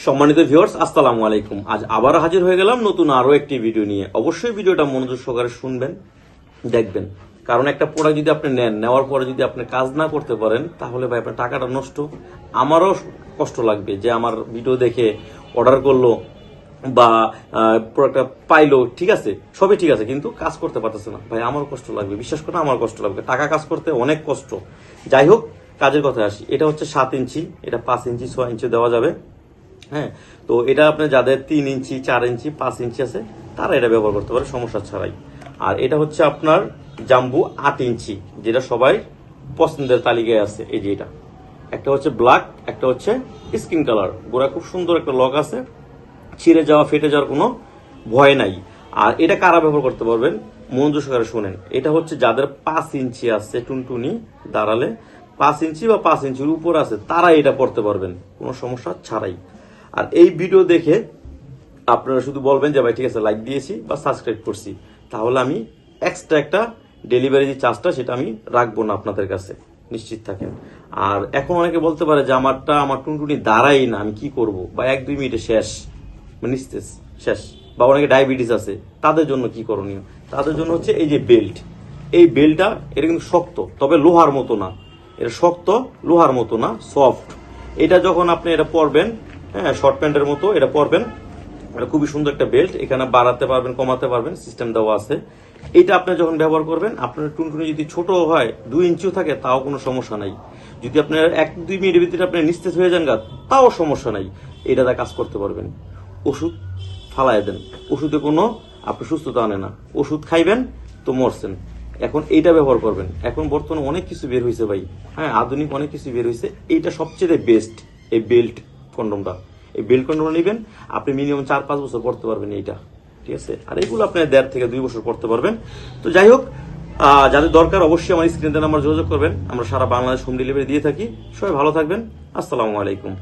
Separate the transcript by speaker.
Speaker 1: সম্মানিত ভিউয়ার্স, আসসালামু আলাইকুম। আজ আবার হাজির হয়ে গেলাম নতুন আরো একটি ভিডিও নিয়ে। অবশ্যই ভিডিওটা মনোযোগ সহকারে শুনবেন, দেখবেন। কারণ একটা প্রোডাক্ট যদি আপনি নেওয়ার পরে যদি আপনি কাজ না করতে পারেন, তাহলে ভাই আপনার টাকাটা নষ্ট। আমারও কষ্ট লাগবে যে আমার ভিডিও দেখে অর্ডার করলো বা প্রোডাক্টটা পাইলো, ঠিক আছে, সবই ঠিক আছে, কিন্তু কাজ করতে পারতেছে না। ভাই আমারও কষ্ট লাগবে, বিশ্বাস করে আমার কষ্ট লাগবে। টাকা কাজ করতে অনেক কষ্ট। যাই হোক, কাজের কথায় আসি। এটা হচ্ছে 7 ইঞ্চি, এটা 5 ইঞ্চি 6 ইঞ্চি দেওয়া যাবে। হ্যাঁ, তো এটা আপনি যাদের 3 ইঞ্চি 4 ইঞ্চি 5 ইঞ্চি আছে তারা এটা ব্যবহার করতে পারে সমস্যা ছাড়াই। আর এটা হচ্ছে আপনার জাম্বু 8 ইঞ্চি, যেটা সবাই পছন্দের তালিকায় আছে। এই যে এটা একটা হচ্ছে ব্ল্যাক, একটা হচ্ছে স্কিন কালার। গোড়া খুব সুন্দর একটা লক আছে, ছিঁড়ে যাওয়া ফেটে যাওয়ার কোনো ভয় নাই। আর এটা কারা ব্যবহার করতে পারবেন মনোযোগ সহকারে শুনেন। এটা হচ্ছে যাদের 5 ইঞ্চি আছে, টুনটুনি দাঁড়ালে 5 ইঞ্চি বা 5 ইঞ্চির উপর আছে, তারা এটা পড়তে পারবেন কোনো সমস্যা ছাড়াই। আর এই ভিডিও দেখে আপনারা শুধু বলবেন যে ভাই ঠিক আছে, লাইক দিয়েছি বা সাবস্ক্রাইব করছি, তাহলে আমি এক্সট্রা একটা ডেলিভারি যে চার্জটা সেটা আমি রাখবো না আপনাদের কাছে, নিশ্চিত থাকেন। আর এখন অনেকে বলতে পারে যে আমার টুনটুনি দাঁড়াই না, আমি কি করব, বা 1-2 মিনিটে শেষ, মানে নিস্তেজ শেষ। বা অনেকে ডায়াবেটিস আছে, তাদের জন্য কি করণীয়? তাদের জন্য হচ্ছে এই যে বেল্ট। এই বেল্টটা এটা কিন্তু শক্ত, তবে লোহার মতো না। এটা শক্ত, লোহার মতো না, সফট। এটা যখন আপনি এটা পরবেন, হ্যাঁ, শর্ট প্যান্টের মতো এটা পরবেন। এটা খুবই সুন্দর একটা বেল্ট, এখানে বাড়াতে পারবেন কমাতে পারবেন, সিস্টেম দেওয়া আছে। এটা আপনি যখন ব্যবহার করবেন, আপনার টুনটুনি যদি ছোট হয় 2 ইঞ্চিও থাকে, তাও কোনো সমস্যা নাই। যদি আপনার 1-2 মিনিটের ভিতরে আপনি নিস্তেজ হয়ে যান গা, তাও সমস্যা নাই, এটাতে কাজ করতে পারবেন। ওষুধ ফালাই দেন, ওষুধে কোনো আপনি সুস্থতা আনে না। ওষুধ খাইবেন তো মরছেন। এখন এইটা ব্যবহার করবেন। এখন বর্তমানে অনেক কিছু বের হয়েছে ভাই, হ্যাঁ, আধুনিক অনেক কিছু বের হয়েছে। এইটা সবচেয়ে বেস্ট, এই বেল্ট কন্ডমটা। এই বেল্ট কন্ডমটা নেবেন, আপনি মিনিমাম 4-5 বছর পড়তে পারবেন এইটা, ঠিক আছে। আর এগুলো আপনি 1.5 থেকে 2 বছর পড়তে পারবেন। তো যাই হোক, যাদের দরকার অবশ্যই আমার স্ক্রিনে নাম্বার যোগাযোগ করবেন। আমরা সারা বাংলাদেশ হোম ডেলিভারি দিয়ে থাকি। সবাই ভালো থাকবেন। আসসালামু আলাইকুম।